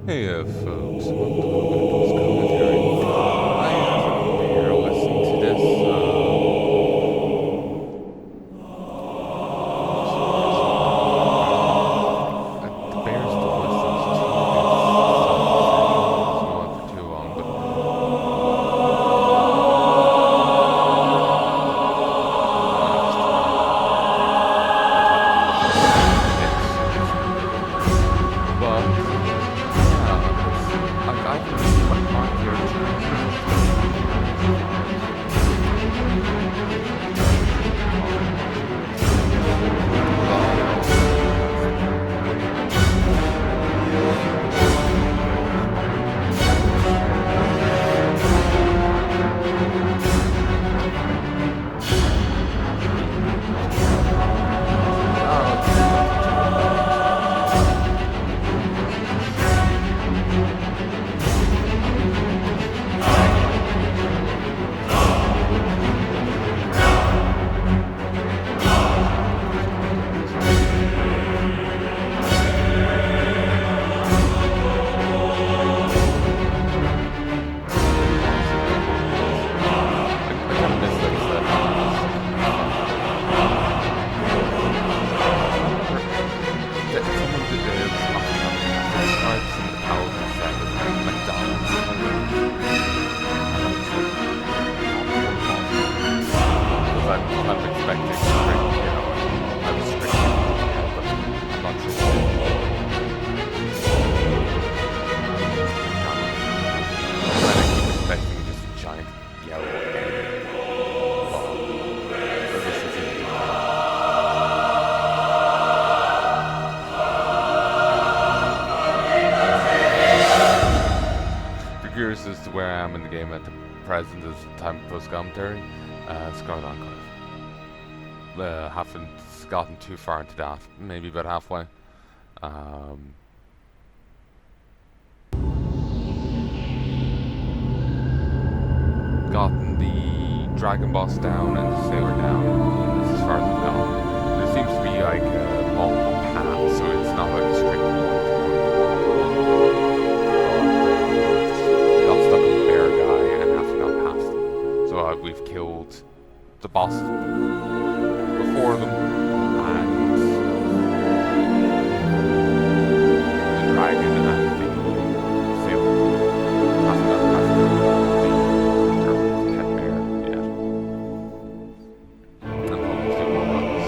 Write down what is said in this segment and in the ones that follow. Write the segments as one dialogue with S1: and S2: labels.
S1: Hey, folks, welcome to Heya's commentary. I am here listening to this. The Bears still listens to this song for too long, but I'm expecting strict, I'm strict, but I'm not sure. I keep expecting this giant yellow egg. Well, this is it. If you're curious as to where I am in the game at the present as the time of post commentary, Scarlet Enclave. Haven't gotten too far into that, maybe about halfway. Gotten the dragon boss down and the sailor down. This is as far as I've gone. There seems to be like multiple paths, so it's not like a strict one. Got stuck on the bear guy and haven't got past him. So we've killed the boss before them, and the dragon and the sailor. Hasn't got past the turtle head bear yet. And almost in one runs.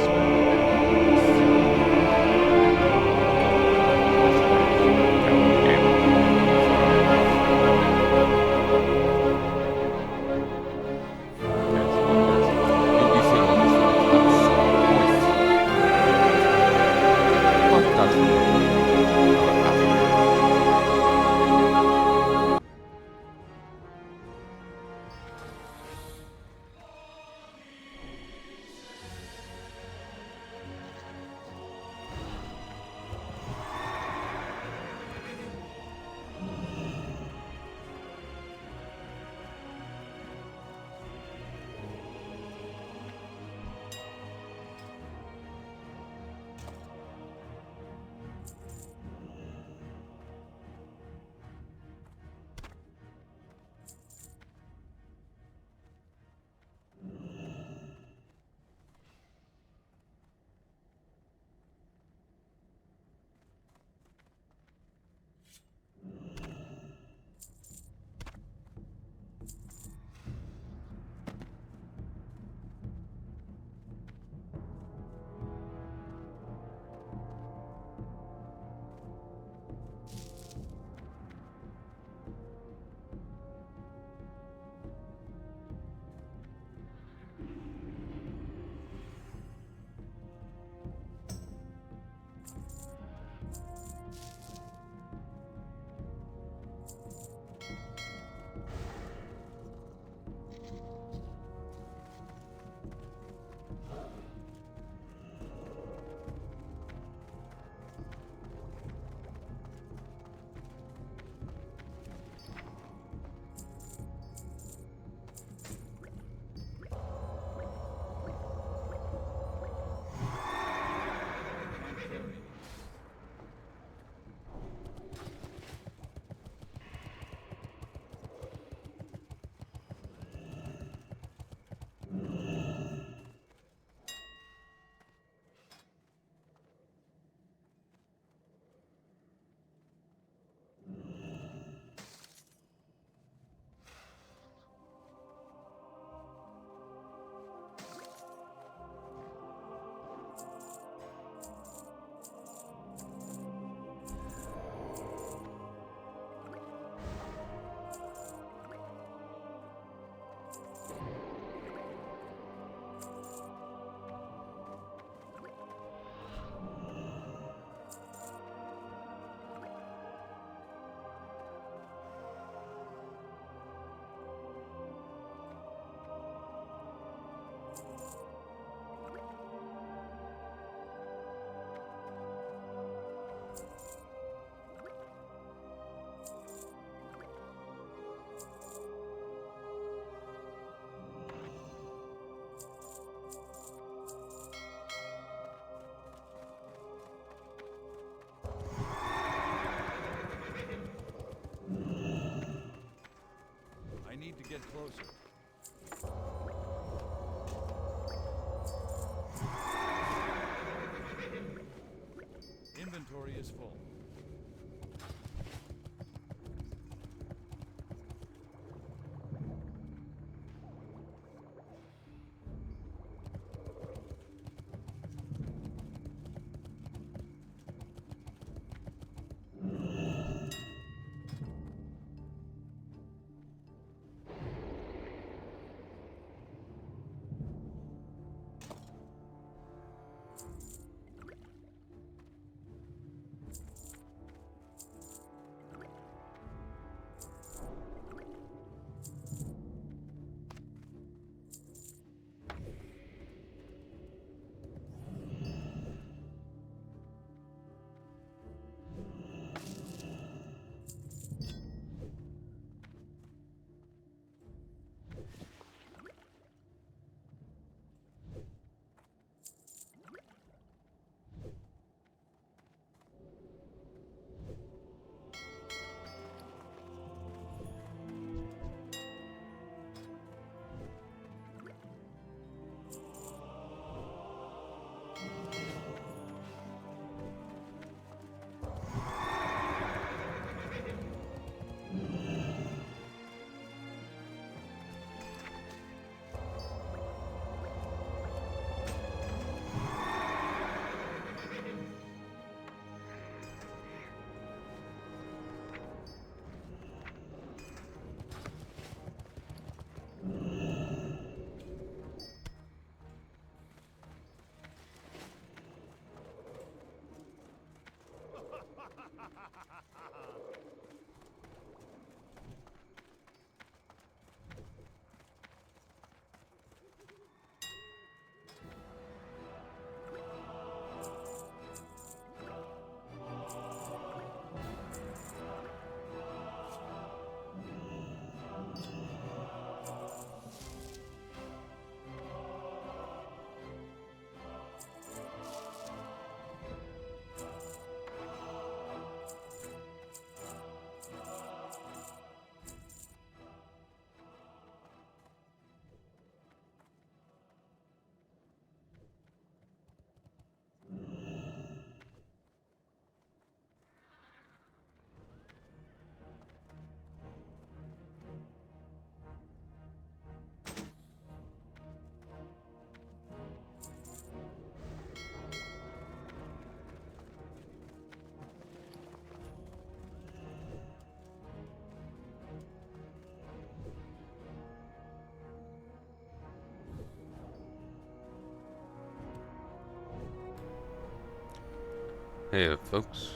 S2: Hey, folks.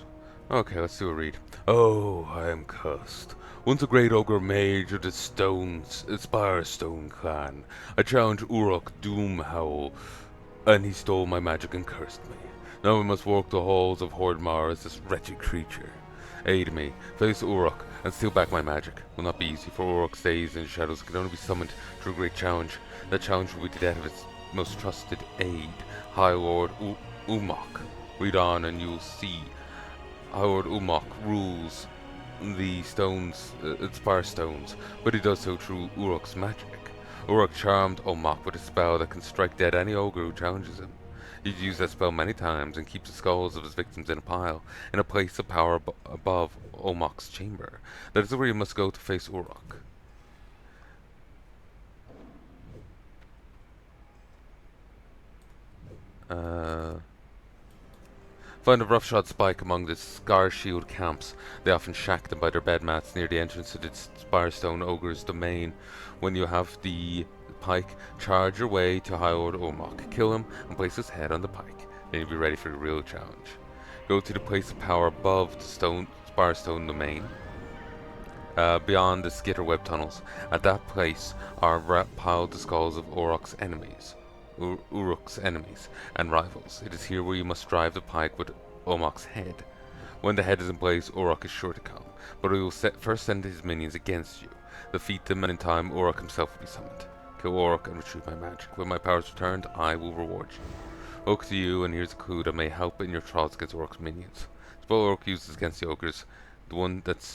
S2: Okay, let's do a read. Oh, I am cursed. Once a great ogre mage of the Spire Stone clan, I challenged Uruk Doomhowl, and he stole my magic and cursed me. Now I must walk the halls of Hordmar as this wretched creature. Aid me, face Uruk, and steal back my magic. Will not be easy, for Uruk's days in shadows can only be summoned through a great challenge. That challenge will be the death of its most trusted aide, High Lord Umok. Read on and you'll see. Howard Umok rules the stones, Spire stones, but he does so through Uruk's magic. Uruk charmed Umok with a spell that can strike dead any ogre who challenges him. He's used that spell many times and keeps the skulls of his victims in a pile, in a place of power above Omok's chamber. That is where you must go to face Uruk. Find a roughshod spike among the Scar Shield camps. They often shack them by their bed mats near the entrance to the Spirestone Ogre's domain. When you have the pike, charge your way to High Lord Omok. Kill him and place his head on the pike. Then you'll be ready for the real challenge. Go to the place of power above the Spirestone domain. Beyond the skitter web tunnels. At that place are piled the skulls of Uruk's enemies and rivals. It is here where you must drive the pike with Omok's head. When the head is in place, Uruk is sure to come, but he will first send his minions against you. Defeat them, and in time Uruk himself will be summoned. Kill Uruk and retrieve my magic. When my powers returned, I will reward you. Look to you, and here's a clue that may help in your trials against Uruk's minions. The spell Uruk uses against the ogres, the one that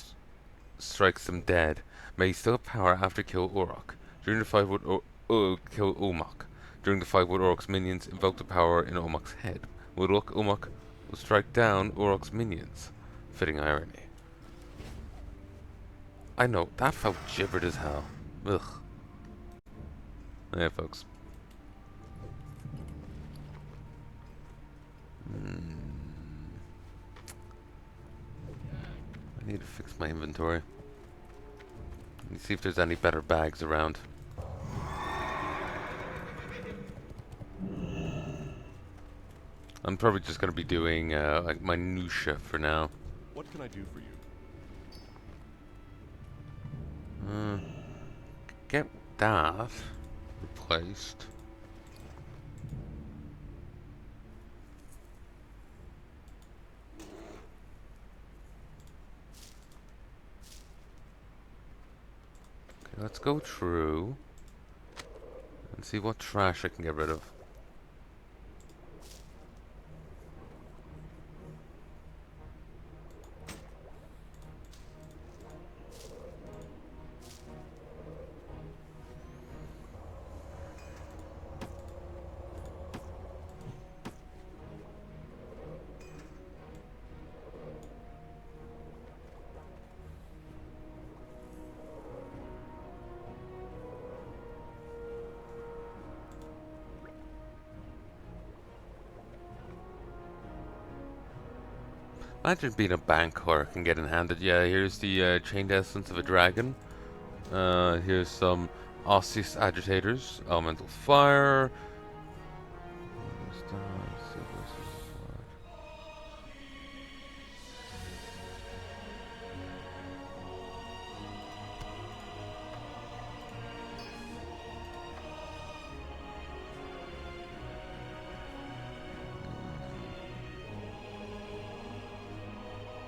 S2: strikes them dead, may still have power after kill Uruk. During the fight with kill Umok. During the fight with Uruk's minions, invoke the power in Umok's head. With luck, Umok will strike down Uruk's minions. Fitting irony. I know, that felt gibbered as hell. Ugh. Yeah, folks. I need to fix my inventory. Let me see if there's any better bags around. I'm probably just gonna be doing like minutia for now.
S3: What can I do for you?
S2: Get that replaced. Okay, let's go through and see what trash I can get rid of. Imagine being a bank clerk and getting handed, yeah, here's the chained essence of a dragon. Here's some osseous agitators, elemental fire.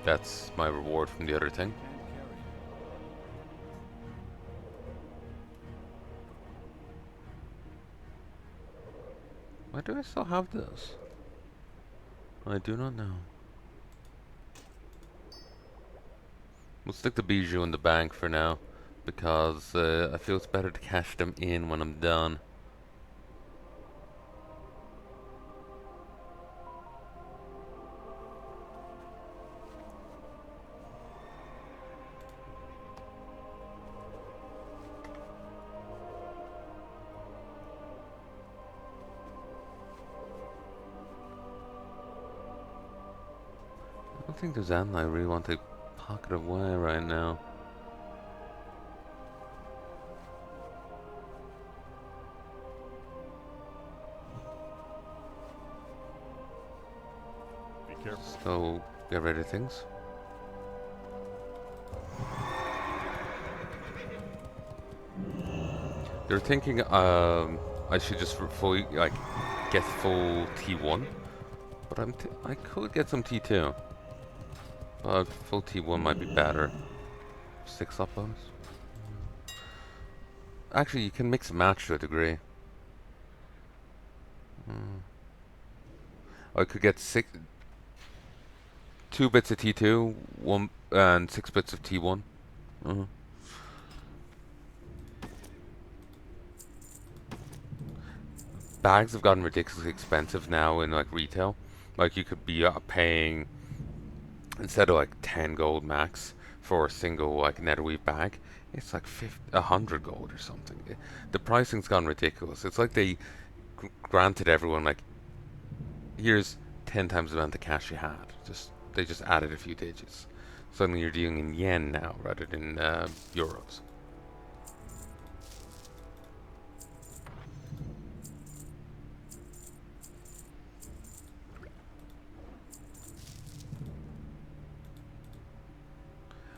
S2: That's my reward from the other thing. Why do I still have this? I do not know. We'll stick the bijou in the bank for now, because I feel it's better to cash them in when I'm done. I don't think there's anything I really want to pocket away right now.
S3: Be
S2: So, get rid of things. They're thinking I should just fully like get full T1, but I could get some T2. But full T1 might be better. 6 up bonus. Actually, you can mix and match to a degree. I could get 2 bits of T2, and 6 bits of T1. Bags have gotten ridiculously expensive now in like retail. Like you could be paying, instead of like 10 gold max for a single like netherweave bag, it's like 100 gold or something. The pricing's gone ridiculous. It's like they granted everyone like, here's 10 times the amount of cash you had. They just added a few digits. Suddenly you're dealing in yen now rather than euros.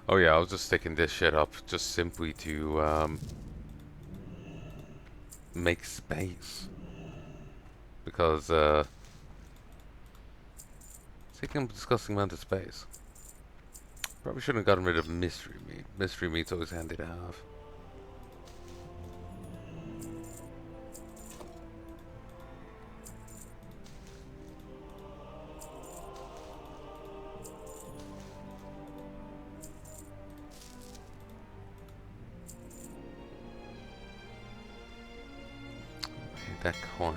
S2: Oh yeah, I was just sticking this shit up just simply to make space. Because it's taking a disgusting amount of space. Probably shouldn't have gotten rid of mystery meat. Mystery meat's always handy to have. Okay, that coin.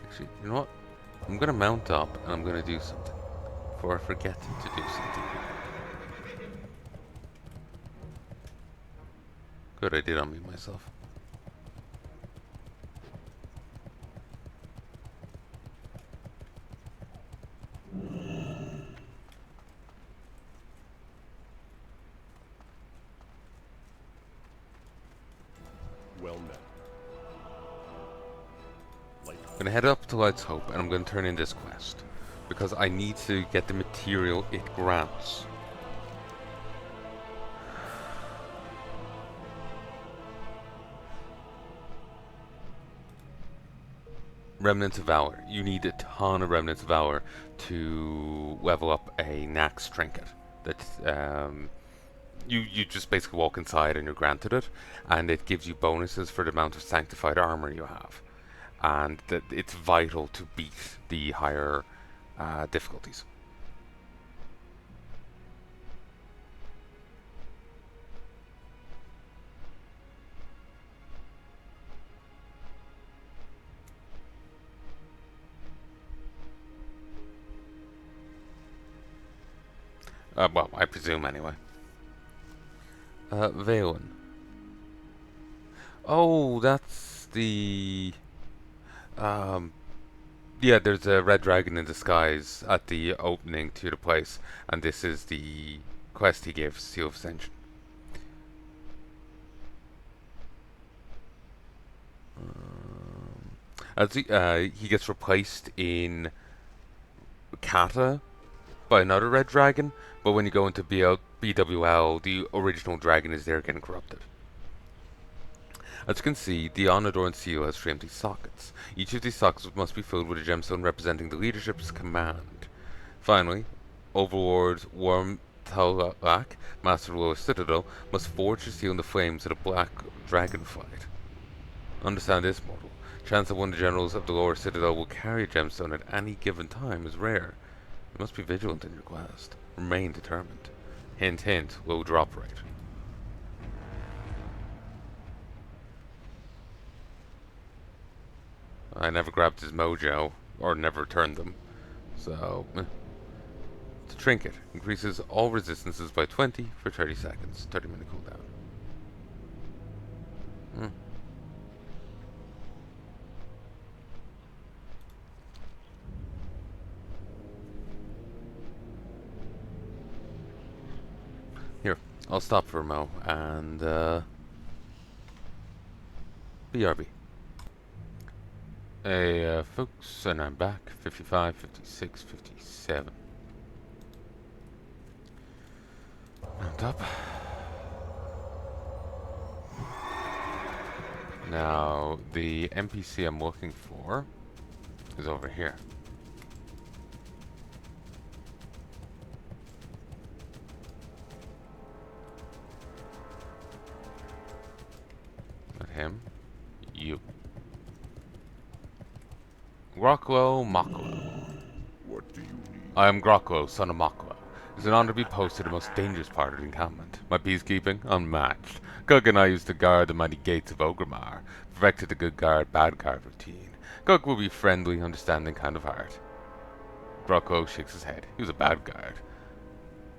S2: Actually, you know what? I'm gonna mount up and I'm gonna do something. Before I forget to do something. Good, I did unmute myself.
S3: Well met.
S2: I'm gonna head up to Light's Hope and I'm gonna turn in this quest. Because I need to get the material it grants. Remnants of Valor. You need a ton of Remnants of Valor to level up a Nax trinket. That you just basically walk inside and you're granted it, and it gives you bonuses for the amount of sanctified armor you have, and that it's vital to beat the higher difficulties. Well, I presume anyway. Valen. Oh, that's the... yeah, there's a red dragon in disguise at the opening to the place, and this is the quest he gave, Seal of Ascension. As he gets replaced in Kata by another red dragon, but when you go into BWL, the original dragon is there getting corrupted. As you can see, the Onodorn seal has 3 empty sockets. Each of these sockets must be filled with a gemstone representing the leadership's command. Finally, Overlord Worm Talak, Master of the Lower Citadel, must forge the seal in the flames of the Black Dragon fight. Understand this, mortal. Chance that one of the generals of the Lower Citadel will carry a gemstone at any given time is rare. You must be vigilant in your quest. Remain determined. Hint, hint, low drop rate. I never grabbed his mojo, or never turned them, so... It's a trinket. Increases all resistances by 20 for 30 seconds. 30-minute cooldown. Here, I'll stop for a mo, and BRB. Hey, folks, and I'm back. 55, 56, 57. Mount up. Now, the NPC I'm looking for is over here. Not him. You. Grocklo Maklo.
S3: What do you need?
S2: I am Grocklo, son of Maklo. It's an honor to be posted to the most dangerous part of the encampment. My peacekeeping, unmatched. Gug and I used to guard the mighty gates of Ogremar, perfected the good guard, bad guard routine. Gug will be friendly, understanding kind of heart. Grocklo shakes his head. He was a bad guard.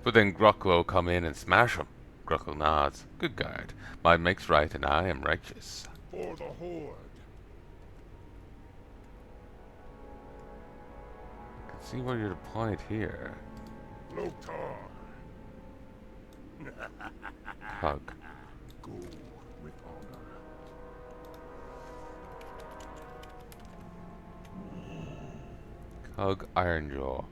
S2: But then Grocklo come in and smash him. Grocklo nods. Good guard. Might makes right, and I am righteous.
S3: For the Horde.
S2: See where you're deployed here.
S3: Lokar.
S2: Hug.
S3: Go with honor.
S2: Hug Ironjaw.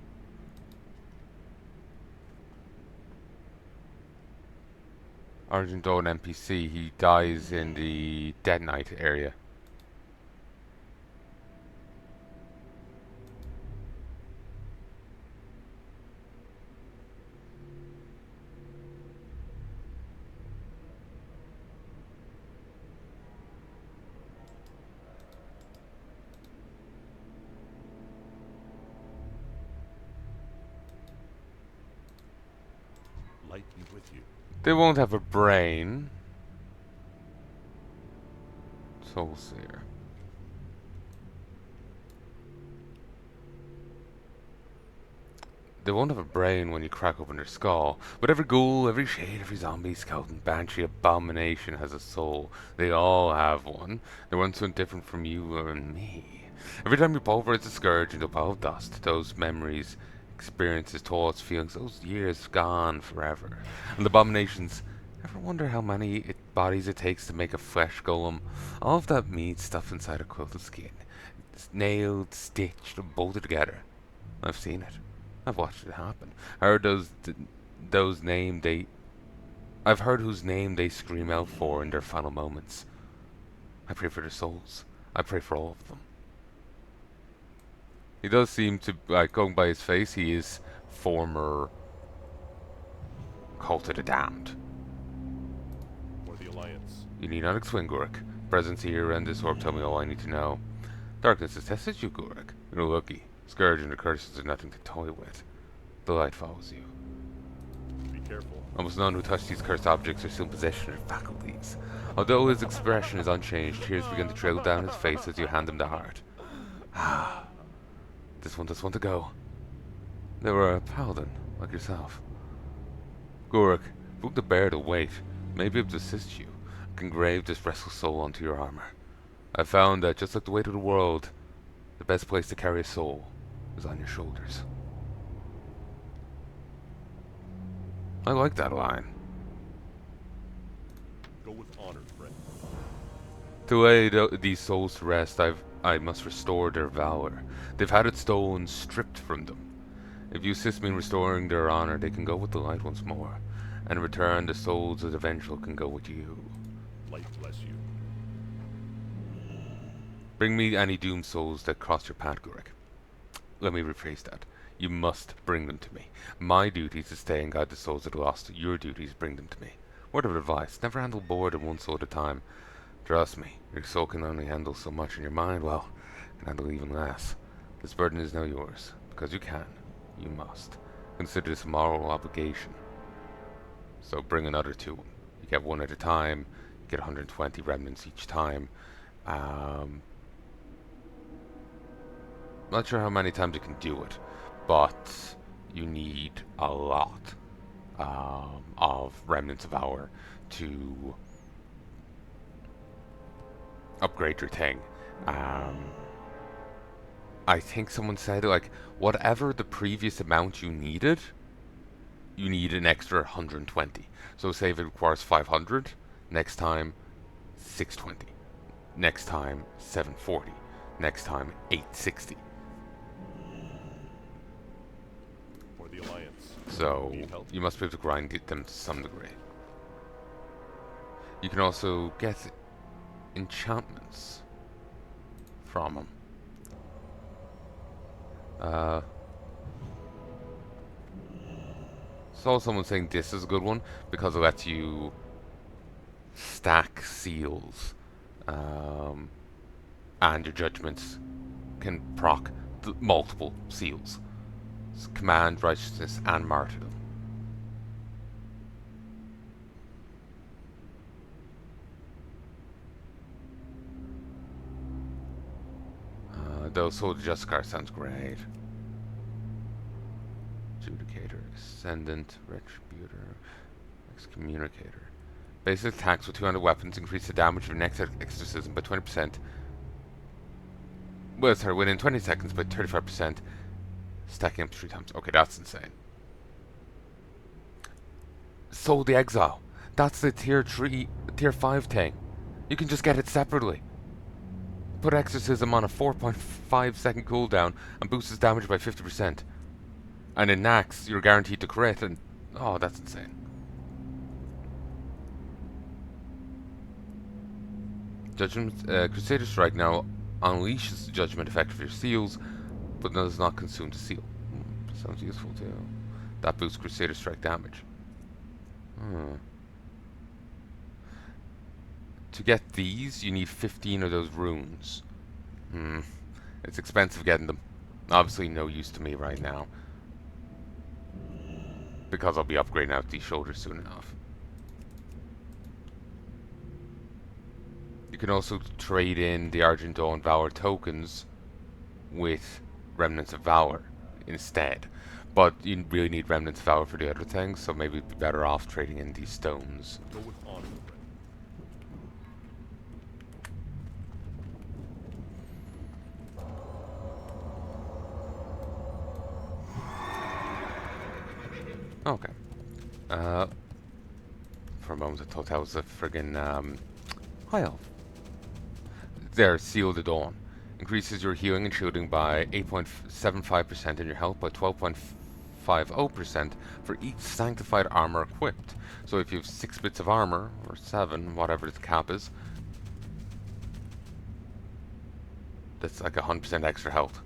S2: Argento, an NPC, he dies in the Dead Knight area.
S3: Light be with you.
S2: They won't have a brain. Soulseer. They won't have a brain when you crack open their skull, but every ghoul, every shade, every zombie, skeleton, banshee, abomination has a soul. They all have one. They weren't so different from you and me. Every time you pulverize a scourge into a pile of dust, those memories, experiences, thoughts, feelings, those years gone forever. And the abominations, ever wonder how many bodies it takes to make a flesh golem? All of that meat stuffed inside a quilted skin. It's nailed, stitched, bolted together. I've seen it. I've watched it happen. I heard I've heard whose name they scream out for in their final moments. I pray for their souls. I pray for all of them. He does seem to, like, going by his face, he is former Cult of the Damned.
S3: For the Alliance.
S2: You need not explain, Gurik. Presence here and this orb tell me all I need to know. Darkness has tested you, Gurik. You're lucky. Scourge and the curses are nothing to toy with. The light follows you.
S3: Be careful.
S2: Almost none who touch these cursed objects are still in possession of their faculties. Although his expression is unchanged, tears begin to trail down his face as you hand him the heart. Ah, this one does want to go. They were a paladin, like yourself. Gurik, if you to bear the weight, may be able to assist you, can engrave this restless soul onto your armor. I found that just like the weight of the world, the best place to carry a soul is on your shoulders. I like that line.
S3: Go with honor, friend.
S2: To lay these souls to rest, I must restore their valor. They've had it stolen, stripped from them. If you assist me in restoring their honor, they can go with the light once more. And in return, the souls of the vengeful can go with you.
S3: Light bless you.
S2: Bring me any doomed souls that cross your path, Gurik. Let me rephrase that. You must bring them to me. My duty is to stay and guide the souls of the lost. Your duty is to bring them to me. Word of advice, never handle more than one soul at a time. Trust me, your soul can only handle so much, and your mind, well, can handle even less. This burden is now yours. Because you can. You must. Consider this a moral obligation. So bring another two. You get one at a time. You get 120 remnants each time. Not sure how many times you can do it, but you need a lot of remnants of hour to upgrade your thing. I think someone said, like, whatever the previous amount you need an extra 120. So say if it requires 500, next time 620. Next time, 740. Next time, 860.
S3: For the Alliance.
S2: So,
S3: Need help?
S2: you must be able to grind them to some degree. You can also get enchantments from them. Saw someone saying this is a good one because it lets you stack seals, and your judgments can proc multiple seals. It's command, righteousness, and martyrdom. Though Soul Justicar sounds great. Adjudicator, Ascendant, Retributor, Excommunicator. Basic attacks with 200 weapons increase the damage of your next exorcism by 20%. Well, sorry, within 20 seconds by 35%, stacking up 3 times. Okay, that's insane. Soul the Exile. That's the tier 5 thing. You can just get it separately. Put exorcism on a 4.5 second cooldown and boosts its damage by 50%. And in Nax, you're guaranteed to crit, and oh, that's insane. Judgment, Crusader Strike now unleashes the judgment effect of your seals, but does not consume the seal. Sounds useful too. That boosts Crusader Strike damage. To get these, you need 15 of those runes. It's expensive getting them. Obviously no use to me right now, because I'll be upgrading out these shoulders soon enough. You can also trade in the Argent Dawn Valor tokens with Remnants of Valor instead. But you really need Remnants of Valor for the other things, so maybe it'd be better off trading in these stones.
S3: Go with honor, friend.
S2: Okay. For a moment I thought that was a friggin' high elf. There, Seal the Dawn. Increases your healing and shielding by 8.75% and your health by 12.50% for each sanctified armor equipped. So if you have 6 bits of armor, or 7, whatever the cap is, that's like 100% extra health.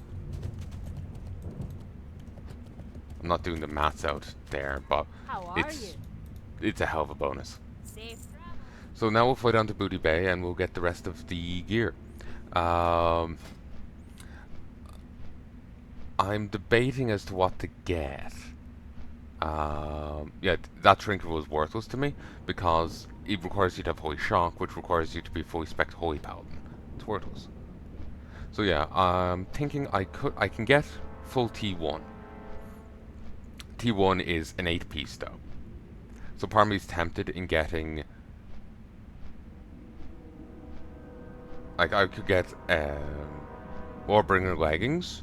S2: I'm not doing the maths out there, but it's a hell of a bonus.
S4: Safe travel.
S2: So now we'll fly down to Booty Bay and we'll get the rest of the gear. I'm debating as to what to get. Yeah, that trinket was worthless to me because it requires you to have Holy Shock, which requires you to be fully spec'd Holy Paladin. It's worthless. So yeah, I'm thinking I can get full T1. T1 is an 8-piece though. So part of me is tempted in getting, like, I could get Warbringer leggings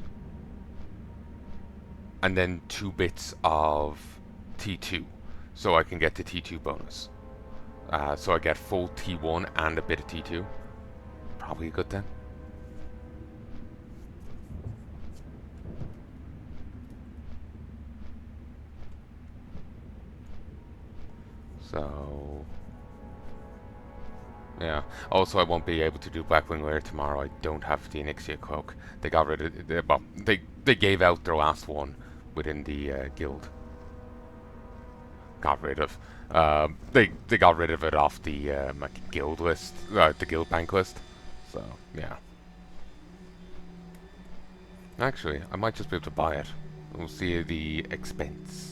S2: and then 2 bits of T2, so I can get the T2 bonus. So I get full T1 and a bit of T2. Probably a good thing. So yeah. Also, I won't be able to do Blackwing Lair tomorrow. I don't have the Onyxia cloak. They got rid of it. Well, they gave out their last one within the guild. Got rid of. They got rid of it off the guild list, the guild bank list. So yeah. Actually, I might just be able to buy it. We'll see the expense.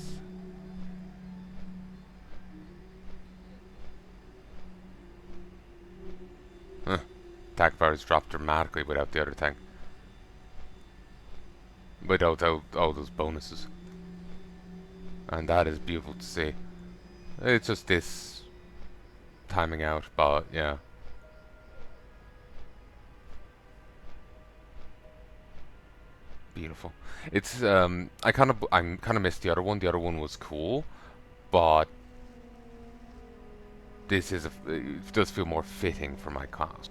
S2: Attack powers drop dramatically without the other thing. Without all those bonuses. And that is beautiful to see. It's just this timing out, but yeah. Beautiful. It's I'm kind of missed the other one. The other one was cool, but this is it does feel more fitting for my class.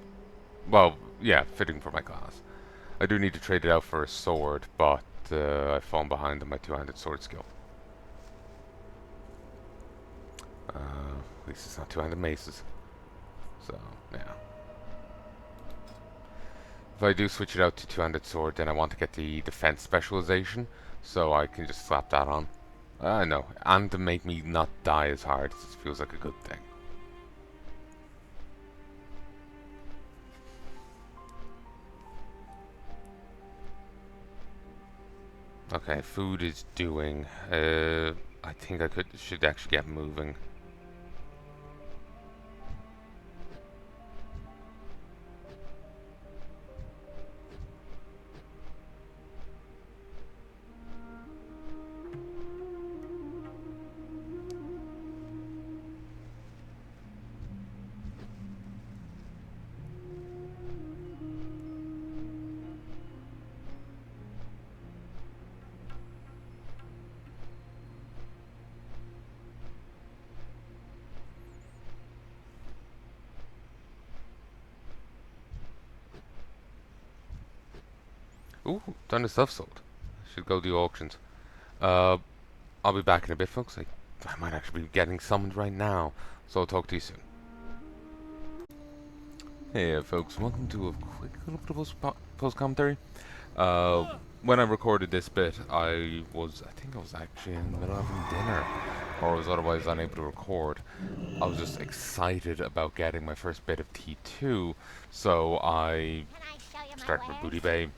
S2: Well, yeah, fitting for my class. I do need to trade it out for a sword, but I've fallen behind on my two-handed sword skill. At least it's not two-handed maces. So, yeah. If I do switch it out to two-handed sword, then I want to get the defense specialization, so I can just slap that on. I know, and to make me not die as hard, it feels like a good thing. Okay, food is doing. I think should actually get moving. Ooh, done the stuff sold. Should go do auctions. Uh, I'll be back in a bit, folks. I might actually be getting summoned right now, so I'll talk to you soon. Hey, folks. Welcome to a quick little bit of post commentary. When I recorded this bit, I think I was actually in the middle of having dinner, or was otherwise unable to record. I was just excited about getting my first bit of T2, so I started my booty bay,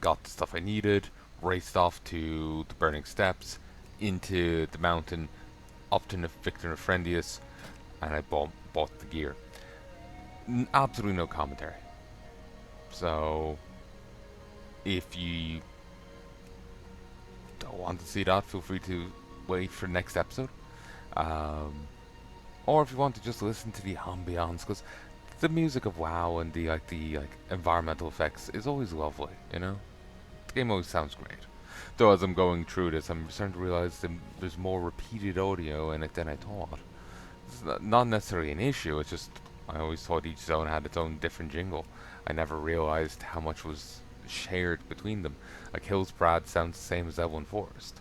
S2: got the stuff I needed, raced off to the burning steps, into the mountain, up to Victor Nefriendius, and I bought the gear. Absolutely no commentary. So, if you don't want to see that, feel free to wait for next episode. Or if you want to just listen to the ambiance, because the music of WoW and the environmental effects is always lovely, you know? The game always sounds great. Though as I'm going through this, I'm starting to realize that there's more repeated audio in it than I thought. It's not necessarily an issue, it's just I always thought each zone had its own different jingle. I never realized how much was shared between them. Like Hillsbrad sounds the same as Evelyn Forest.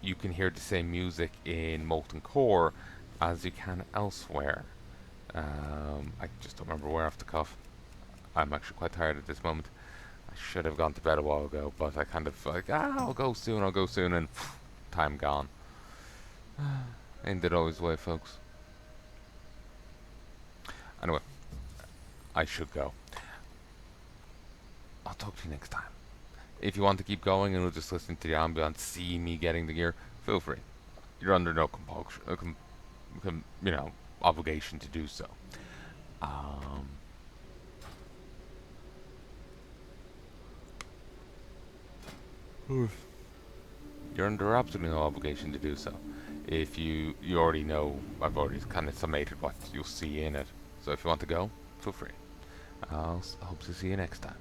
S2: You can hear the same music in Molten Core as you can elsewhere. I just don't remember where off the cuff. I'm actually quite tired at this moment. I should have gone to bed a while ago, but I kind of I'll go soon, and time gone. Ain't that always the way, folks? Anyway, I should go. I'll talk to you next time. If you want to keep going and we'll just listen to the ambience, see me getting the gear, feel free. You're under no compulsion, obligation to do so. You're under absolutely no obligation to do so. If you already know, I've already kind of summated what you'll see in it. So if you want to go, feel free. I'll hope to see you next time.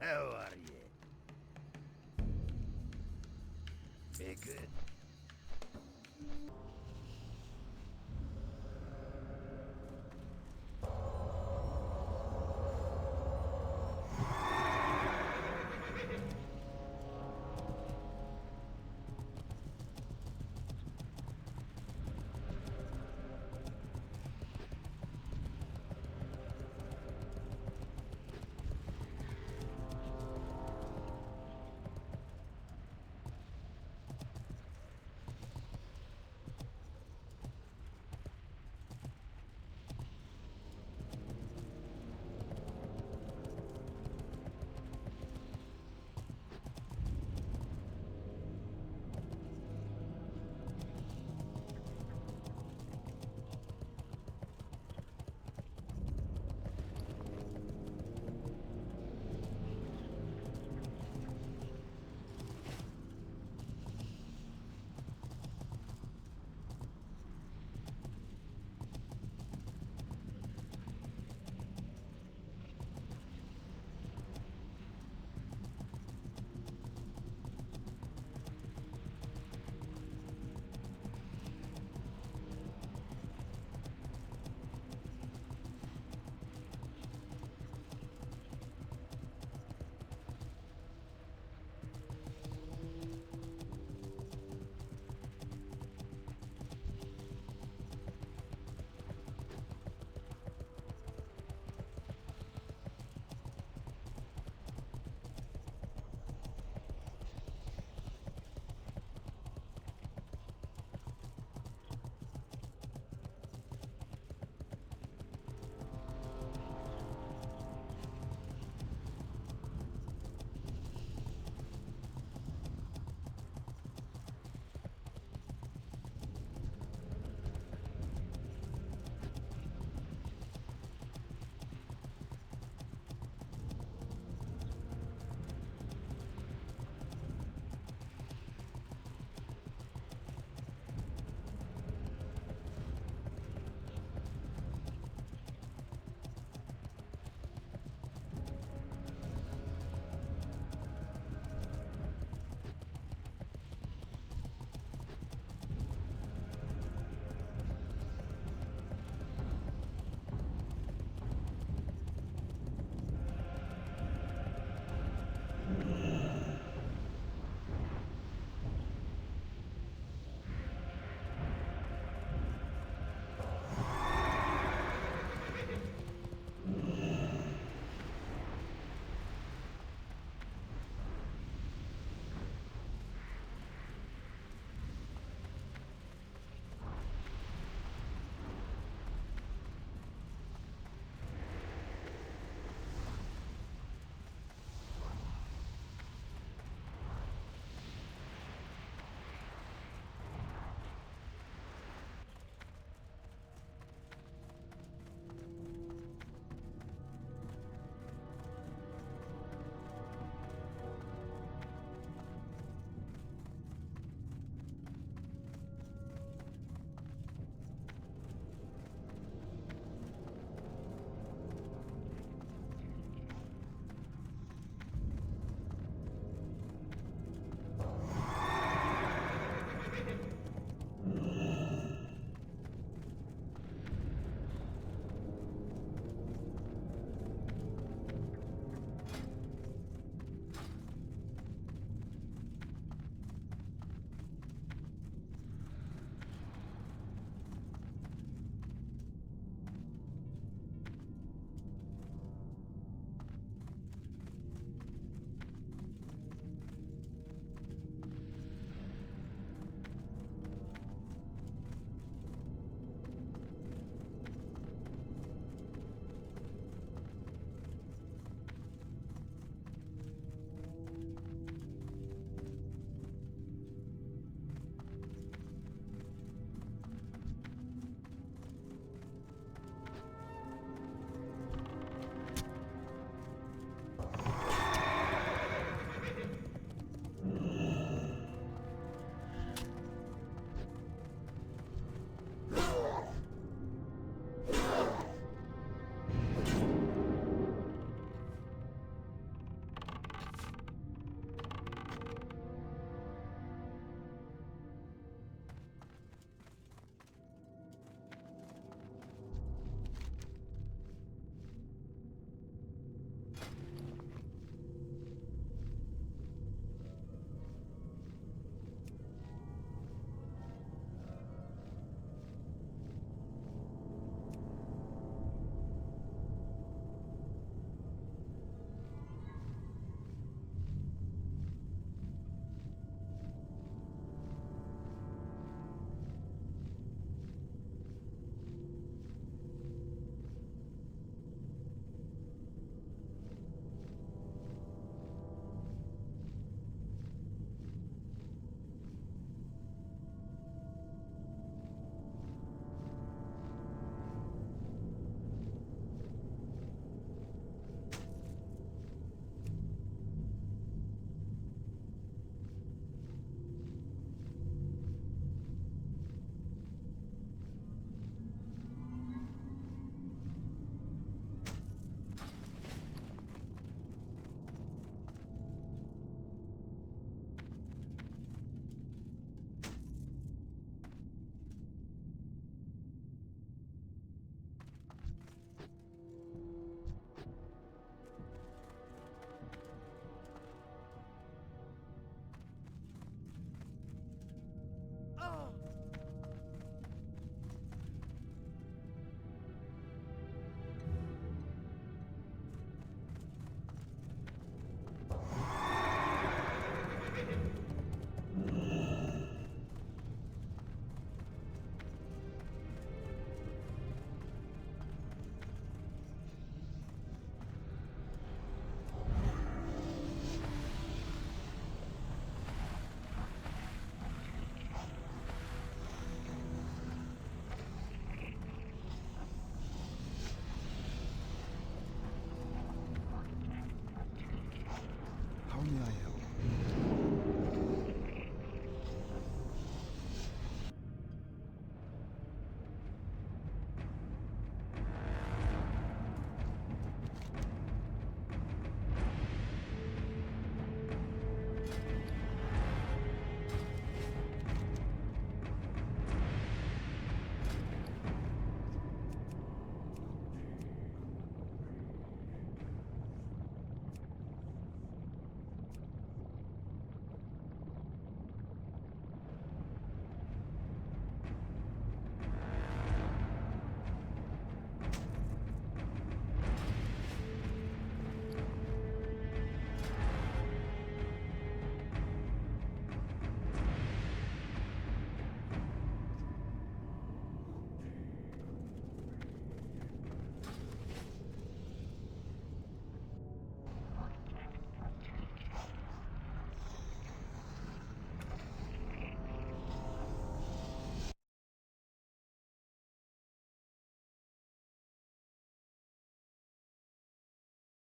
S4: Heya.